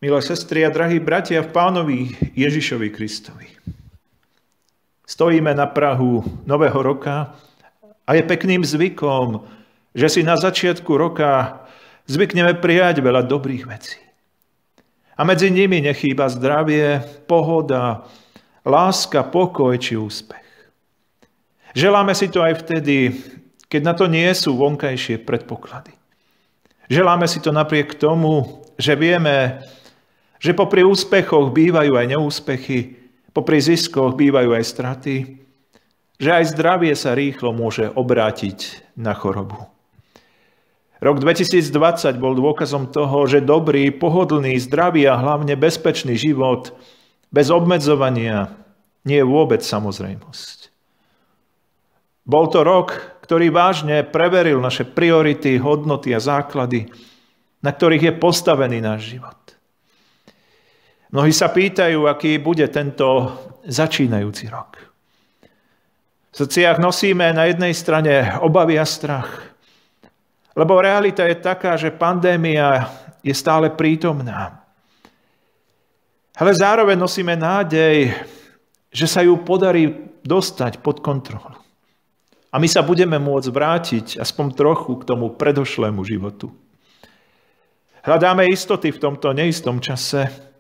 Milé sestry a drahí bratia v Pánovi Ježišovi Kristovi. Stojíme na prahu nového roka a je pekným zvykom, že si na začiatku roka zvykneme prijať veľa dobrých vecí. A medzi nimi nechýba zdravie, pohoda, láska, pokoj či úspech. Želáme si to aj vtedy, keď na to nie sú vonkajšie predpoklady. Želáme si to napriek tomu, že vieme, že popri úspechoch bývajú aj neúspechy, popri ziskoch bývajú aj straty, že aj zdravie sa rýchlo môže obrátiť na chorobu. Rok 2020 bol dôkazom toho, že dobrý, pohodlný, zdravý a hlavne bezpečný život bez obmedzovania nie je vôbec samozrejmosť. Bol to rok, ktorý vážne preveril naše priority, hodnoty a základy, na ktorých je postavený náš život. Mnohí sa pýtajú, aký bude tento začínajúci rok. V srdciach nosíme na jednej strane obavy a strach, lebo realita je taká, že pandémia je stále prítomná. Ale zároveň nosíme nádej, že sa ju podarí dostať pod kontrolu. A my sa budeme môcť vrátiť aspoň trochu k tomu predošlému životu. Hľadáme istoty v tomto neistom čase,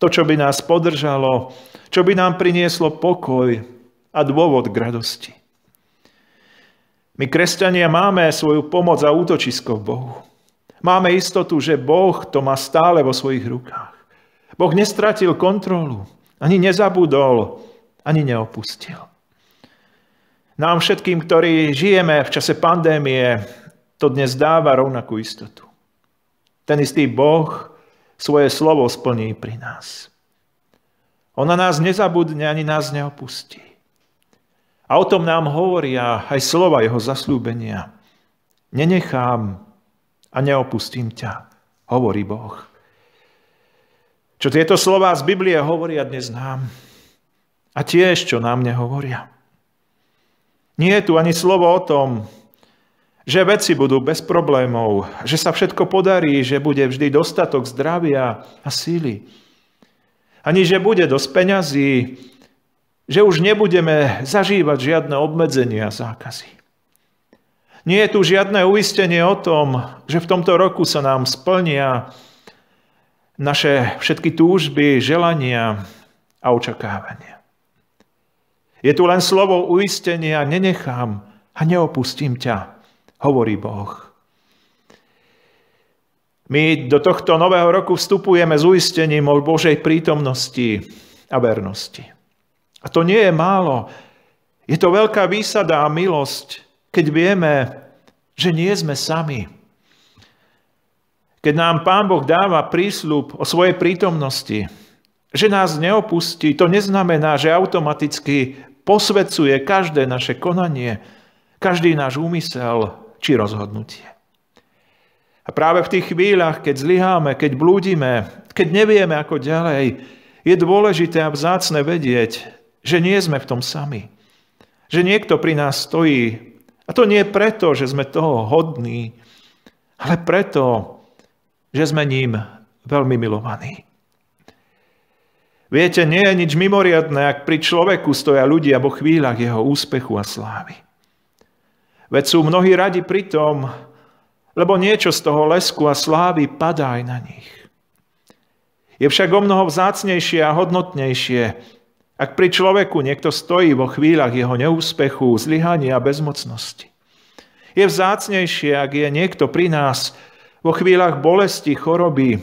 to, čo by nás podržalo, čo by nám prinieslo pokoj a dôvod k radosti. My, kresťania, máme svoju pomoc a útočisko v Bohu. Máme istotu, že Boh to má stále vo svojich rukách. Boh nestratil kontrolu, ani nezabudol, ani neopustil. Nám všetkým, ktorí žijeme v čase pandémie, to dnes dáva rovnakú istotu. Ten istý Boh svoje slovo splní pri nás. On na nás nezabudne, ani nás neopustí. A o tom nám hovoria aj slova jeho zasľúbenia. Nenechám a neopustím ťa, hovorí Boh. Čo tieto slová z Biblie hovoria dnes nám a tiež, čo nám nehovoria. Nie je tu ani slovo o tom, že veci budú bez problémov, že sa všetko podarí, že bude vždy dostatok zdravia a síly. Ani že bude dosť peňazí, že už nebudeme zažívať žiadne obmedzenia a zákazy. Nie je tu žiadne uistenie o tom, že v tomto roku sa nám splnia naše všetky túžby, želania a očakávania. Je tu len slovo uistenia, nenechám a neopustím ťa, hovorí Boh. My do tohto nového roku vstupujeme s uistením o Božej prítomnosti a vernosti. A to nie je málo. Je to veľká výsada a milosť, keď vieme, že nie sme sami. Keď nám Pán Boh dáva prísľub o svojej prítomnosti, že nás neopustí, to neznamená, že automaticky posvedzuje každé naše konanie, každý náš úmysel či rozhodnutie. A práve v tých chvíľach, keď zlyháme, keď blúdime, keď nevieme ako ďalej, je dôležité a vzácne vedieť, že nie sme v tom sami. Že niekto pri nás stojí. A to nie preto, že sme toho hodní, ale preto, že sme ním veľmi milovaní. Viete, nie je nič mimoriadne, ak pri človeku stoja ľudia vo chvíľach jeho úspechu a slávy. Veď sú mnohí radi pri tom, lebo niečo z toho lesku a slávy padá aj na nich. Je však omnoho vzácnejšie a hodnotnejšie, ak pri človeku niekto stojí vo chvíľach jeho neúspechu, zlyhania a bezmocnosti. Je vzácnejšie, ak je niekto pri nás vo chvíľach bolesti, choroby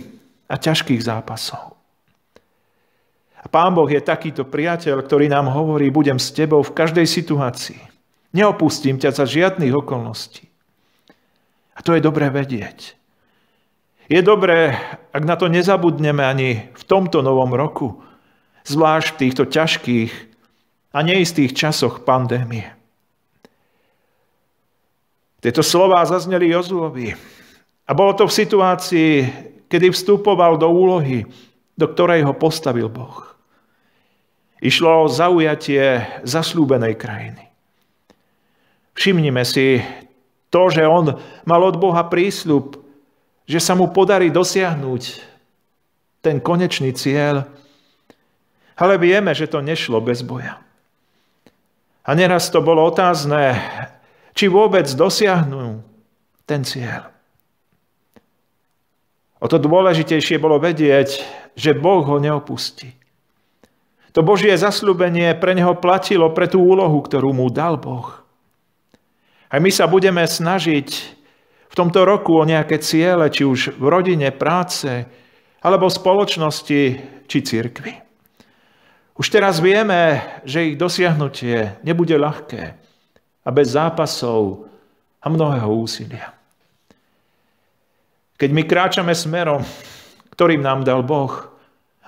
a ťažkých zápasov. A Pán Boh je takýto priateľ, ktorý nám hovorí, budem s tebou v každej situácii. Neopustím ťa za žiadnych okolností. A to je dobré vedieť. Je dobré, ak na to nezabudneme ani v tomto novom roku, zvlášť v týchto ťažkých a neistých časoch pandémie. Tieto slová zazneli Jozuovi. A bolo to v situácii, kedy vstupoval do úlohy, do ktorej ho postavil Boh. Išlo o zaujatie zasľúbenej krajiny. Všimnime si to, že on mal od Boha prísľub, že sa mu podarí dosiahnuť ten konečný cieľ. Ale vieme, že to nešlo bez boja. A neraz to bolo otázne, či vôbec dosiahnu ten cieľ. O to dôležitejšie bolo vedieť, že Boh ho neopustí. To Božie zasľúbenie pre neho platilo pre tú úlohu, ktorú mu dal Boh. A my sa budeme snažiť v tomto roku o nejaké ciele, či už v rodine, práce, alebo v spoločnosti, či cirkvi. Už teraz vieme, že ich dosiahnutie nebude ľahké a bez zápasov a mnohého úsilia. Keď my kráčame smerom, ktorým nám dal Boh,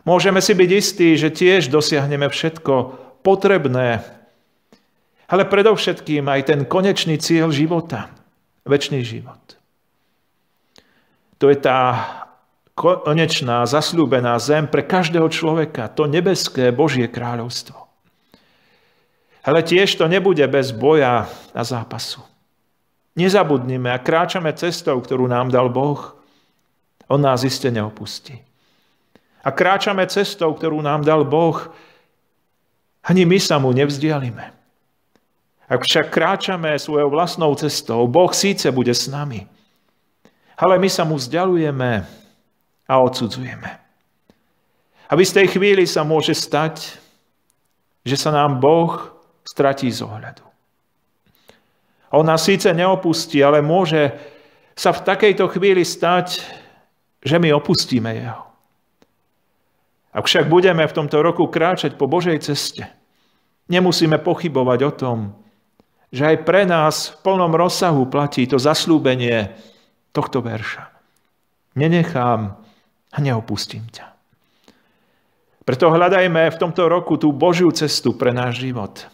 môžeme si byť istí, že tiež dosiahneme všetko potrebné, ale predovšetkým aj ten konečný cieľ života, večný život. To je tá konečná, zasľúbená zem pre každého človeka, to nebeské Božie kráľovstvo. Ale tiež to nebude bez boja a zápasu. Nezabudnime a kráčame cestou, ktorú nám dal Boh. On nás iste neopustí. A kráčame cestou, ktorú nám dal Boh, ani my sa mu nevzdialime. Ak však kráčame svojou vlastnou cestou, Boh síce bude s nami, ale my sa mu vzdialujeme a odsudzujeme. A v istej chvíli sa môže stať, že sa nám Boh stratí z ohľadu. On nás síce neopustí, ale môže sa v takejto chvíli stať, že my opustíme jeho. Ak však budeme v tomto roku kráčať po Božej ceste, nemusíme pochybovať o tom, že aj pre nás v plnom rozsahu platí to zasľúbenie tohto verša. Nenechám a neopustím ťa. Preto hľadajme v tomto roku tú Božiu cestu pre náš život.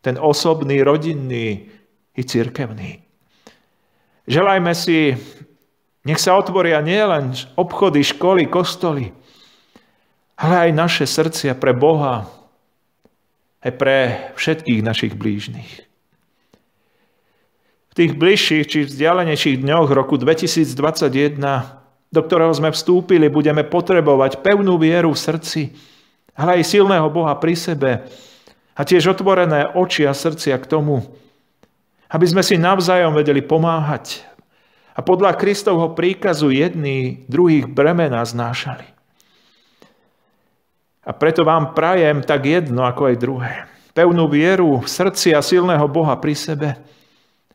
Ten osobný, rodinný i cirkevný. Želajme si, nech sa otvoria nielen obchody, školy, kostoly, ale aj naše srdcia pre Boha, aj pre všetkých našich blížnych. V tých bližších či vzdialenejších dňoch roku 2021, do ktorého sme vstúpili, budeme potrebovať pevnú vieru v srdci, ale aj silného Boha pri sebe a tiež otvorené oči a srdcia k tomu, aby sme si navzájom vedeli pomáhať a podľa Kristovho príkazu jedný druhých bremena znášali. A preto vám prajem tak jedno, ako aj druhé. Pevnú vieru v srdci a silného Boha pri sebe.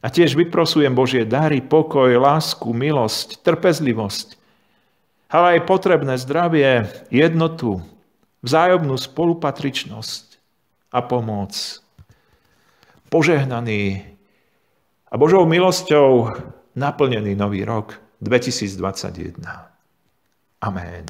A tiež vyprosujem Božie dary, pokoj, lásku, milosť, trpezlivosť, ale aj potrebné zdravie, jednotu, vzájomnú spolupatričnosť a pomoc. Požehnaný a Božou milosťou naplnený nový rok 2021. Amen.